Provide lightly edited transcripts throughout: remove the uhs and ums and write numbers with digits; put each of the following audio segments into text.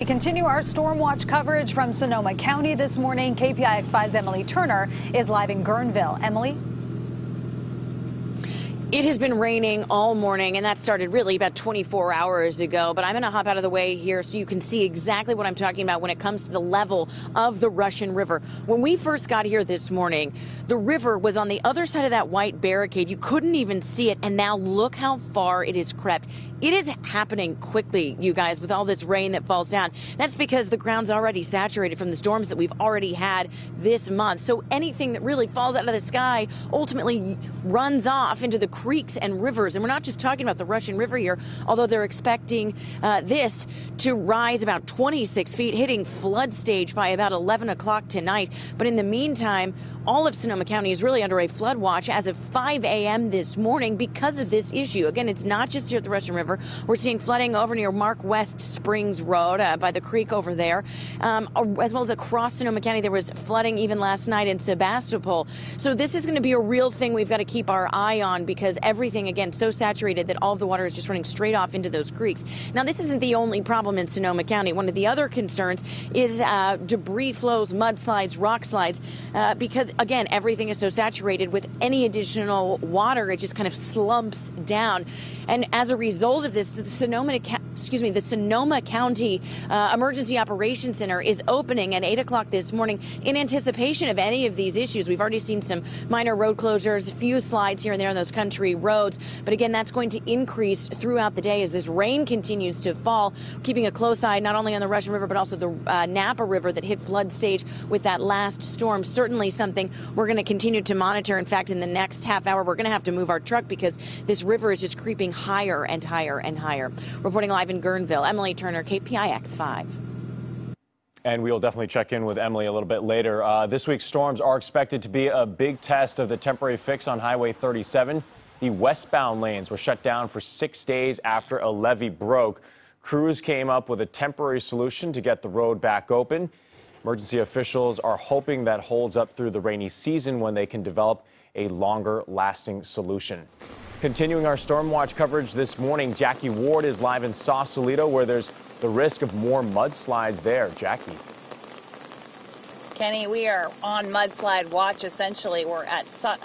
We continue our storm watch coverage from Sonoma County this morning. KPIX 5's Emily Turner is live in Guerneville. Emily? It has been raining all morning, and that started really about 24 hours ago. But I'm going to hop out of the way here so you can see exactly what I'm talking about when it comes to the level of the Russian River. When we first got here this morning, the river was on the other side of that white barricade. You couldn't even see it. And now look how far it has crept. It is happening quickly, you guys, with all this rain that falls down. That's because the ground's already saturated from the storms that we've already had this month. So anything that really falls out of the sky ultimately runs off into the creeks and rivers. And we're not just talking about the Russian River here, although they're expecting this to rise about 26 feet, hitting flood stage by about 11 o'clock tonight. But in the meantime, all of Sonoma County is really under a flood watch as of 5 a.m. this morning because of this issue. Again, it's not just here at the Russian River. We're seeing flooding over near Mark West Springs Road by the creek over there, as well as across Sonoma County. There was flooding even last night in Sebastopol. So this is going to be a real thing we've got to keep our eye on because everything, again, so saturated that all of the water is just running straight off into those creeks. Now, this isn't the only problem in Sonoma County. One of the other concerns is debris flows, mudslides, rock slides, because, again, everything is so saturated with any additional water, it just kind of slumps down. And as a result of this, the Sonoma County Emergency Operations Center is opening at 8 o'clock this morning in anticipation of any of these issues. We've already seen some minor road closures, a few slides here and there on those country roads. But again, that's going to increase throughout the day as this rain continues to fall, keeping a close eye not only on the Russian River, but also the Napa River that hit flood stage with that last storm. Certainly something we're going to continue to monitor. In fact, in the next half hour, we're going to have to move our truck because this river is just creeping higher and higher and higher. Reporting live in Guerneville, Emily Turner, KPIX 5. And we'll definitely check in with Emily a little bit later. This week's storms are expected to be a big test of the temporary fix on Highway 37. The westbound lanes were shut down for 6 days after a levee broke. Crews came up with a temporary solution to get the road back open. Emergency officials are hoping that holds up through the rainy season when they can develop a longer-lasting solution. Continuing our storm watch coverage this morning, Jackie Ward is live in Sausalito, where there's the risk of more mudslides there. Jackie. Kenny, we are on mudslide watch. Essentially, we're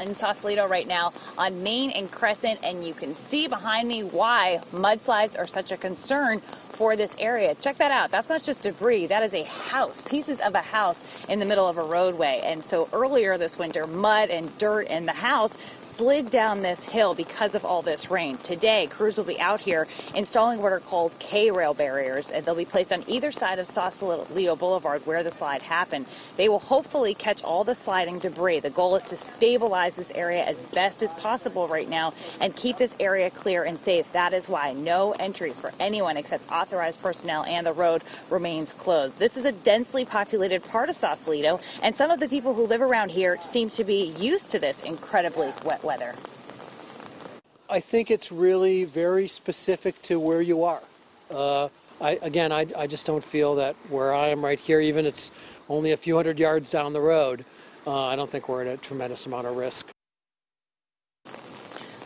in Sausalito right now on Main and Crescent, and you can see behind me why mudslides are such a concern for this area. Check that out. That's not just debris. That is a house, pieces of a house in the middle of a roadway. And so earlier this winter, mud and dirt in the house slid down this hill because of all this rain. Today, crews will be out here installing what are called K-rail barriers, and they'll be placed on either side of Sausalito Boulevard where the slide happened. They will hopefully catch all the sliding debris. The goal is to stabilize this area as best as possible right now and keep this area clear and safe. That is why no entry for anyone except authorized personnel, and the road remains closed. This is a densely populated part of Sausalito, and some of the people who live around here seem to be used to this incredibly wet weather. I think it's really very specific to where you are. I just don't feel that where I am right here, even it's only a few hundred yards down the road, I don't think we're at a tremendous amount of risk.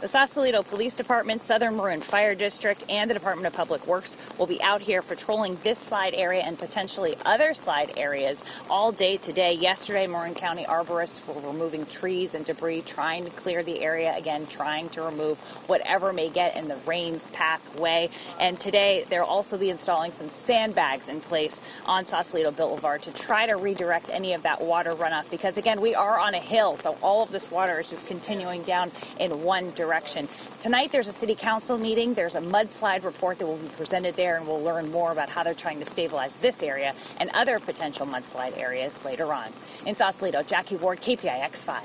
The Sausalito Police Department, Southern Maroon Fire District, and the Department of Public Works will be out here patrolling this slide area and potentially other slide areas all day today. Yesterday, Marin County arborists were removing trees and debris, trying to clear the area, again, trying to remove whatever may get in the rain pathway. And today, they'll also be installing some sandbags in place on Sausalito Boulevard to try to redirect any of that water runoff because, again, we are on a hill, so all of this water is just continuing down in one direction. Tonight, there's a city council meeting. There's a mudslide report that will be presented there, and we'll learn more about how they're trying to stabilize this area and other potential mudslide areas later on. In Sausalito, Jackie Ward, KPIX 5.